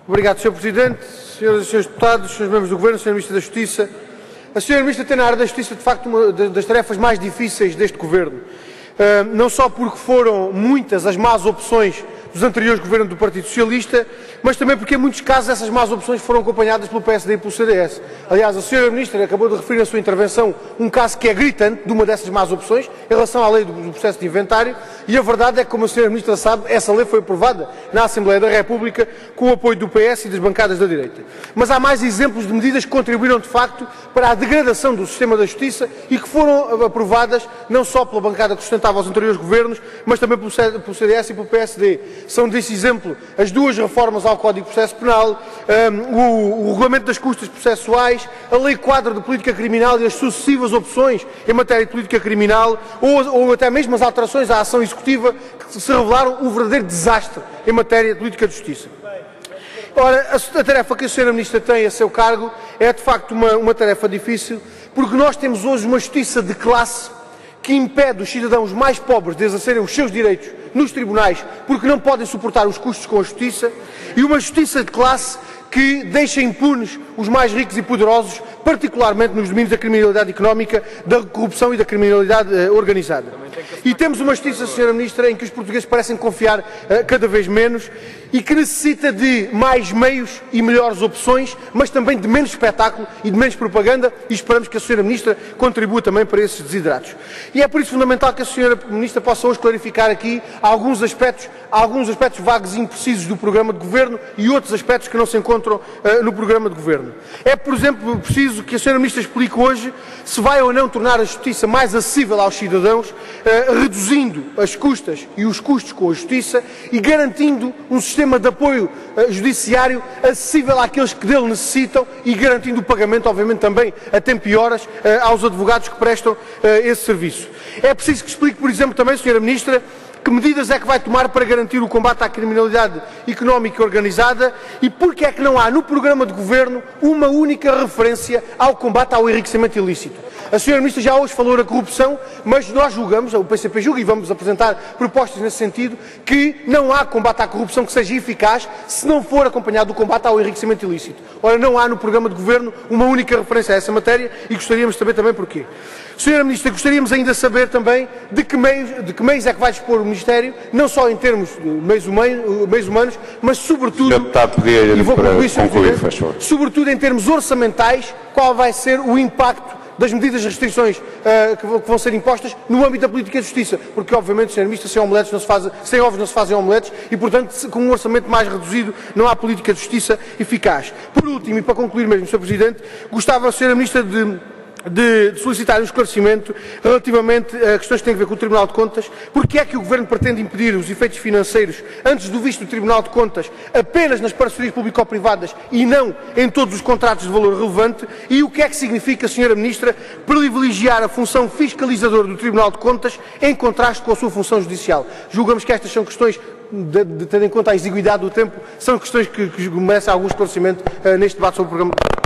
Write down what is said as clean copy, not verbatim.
Obrigado, Sr. Presidente, Senhoras e Senhores Deputados, Srs. Membros do Governo, Sr. Ministro da Justiça. A Sra. Ministra tem na área da Justiça, de facto, uma das tarefas mais difíceis deste Governo. Não só porque foram muitas as más opções dos anteriores governos do Partido Socialista, mas também porque, em muitos casos, essas más opções foram acompanhadas pelo PSD e pelo CDS. Aliás, a Sra. Ministra acabou de referir na sua intervenção um caso que é gritante de uma dessas más opções, em relação à lei do processo de inventário, e a verdade é que, como a Sra. Ministra sabe, essa lei foi aprovada na Assembleia da República com o apoio do PS e das bancadas da direita. Mas há mais exemplos de medidas que contribuíram, de facto, para a degradação do sistema da Justiça e que foram aprovadas não só pela bancada que sustentava os anteriores governos, mas também pelo CDS e pelo PSD. São desse exemplo as duas reformas ao Código de Processo Penal, o regulamento das custas processuais, a Lei Quadro de Política Criminal e as sucessivas opções em matéria de política criminal, ou até mesmo as alterações à ação executiva que se revelaram um verdadeiro desastre em matéria de política de justiça. Ora, a tarefa que a Sra. Ministra tem a seu cargo é, de facto, uma tarefa difícil, porque nós temos hoje uma justiça de classe que impede os cidadãos mais pobres de exercerem os seus direitos nos tribunais porque não podem suportar os custos com a justiça, e uma justiça de classe que deixa impunes os mais ricos e poderosos, particularmente nos domínios da criminalidade económica, da corrupção e da criminalidade organizada. E temos uma justiça, Sra. Ministra, em que os portugueses parecem confiar cada vez menos e que necessita de mais meios e melhores opções, mas também de menos espetáculo e de menos propaganda, e esperamos que a Sra. Ministra contribua também para esses desideratos. E é por isso fundamental que a Sra. Ministra possa hoje clarificar aqui alguns aspectos vagos e imprecisos do programa de governo e outros aspectos que não se encontram no programa de governo. É, por exemplo, preciso que a Sra. Ministra explique hoje se vai ou não tornar a justiça mais acessível aos cidadãos, reduzindo as custas e os custos com a justiça e garantindo um sistema de apoio judiciário acessível àqueles que dele necessitam e garantindo o pagamento, obviamente, também a tempo e horas aos advogados que prestam esse serviço. É preciso que explique, por exemplo, também, Sra. Ministra, que medidas é que vai tomar para garantir o combate à criminalidade económica organizada e porque é que não há no programa de governo uma única referência ao combate ao enriquecimento ilícito. A Sra. Ministra já hoje falou na corrupção, mas nós julgamos, o PCP julga e vamos apresentar propostas nesse sentido, que não há combate à corrupção que seja eficaz se não for acompanhado do combate ao enriquecimento ilícito. Ora, não há no programa de governo uma única referência a essa matéria e gostaríamos de saber também porquê. Sra. Ministra, gostaríamos ainda de saber também de que meios é que vai dispor o Ministério, não só em termos de meios humanos, mas sobretudo, e vou concluir, sobretudo em termos orçamentais, qual vai ser o impacto das medidas de restrições que vão ser impostas no âmbito da política de justiça, porque obviamente, Sra. Ministra, sem ovos não se fazem omeletes e, portanto, com um orçamento mais reduzido não há política de justiça eficaz. Por último, e para concluir mesmo, Sr. Presidente, gostava, Sra. Ministra, de solicitar um esclarecimento relativamente a questões que têm a ver com o Tribunal de Contas. Porque é que o Governo pretende impedir os efeitos financeiros antes do visto do Tribunal de Contas apenas nas parcerias público-privadas e não em todos os contratos de valor relevante? E o que é que significa, Sra. Ministra, privilegiar a função fiscalizadora do Tribunal de Contas em contraste com a sua função judicial? Julgamos que estas são questões, tendo em conta a exiguidade do tempo, são questões que merecem algum esclarecimento neste debate sobre o programa.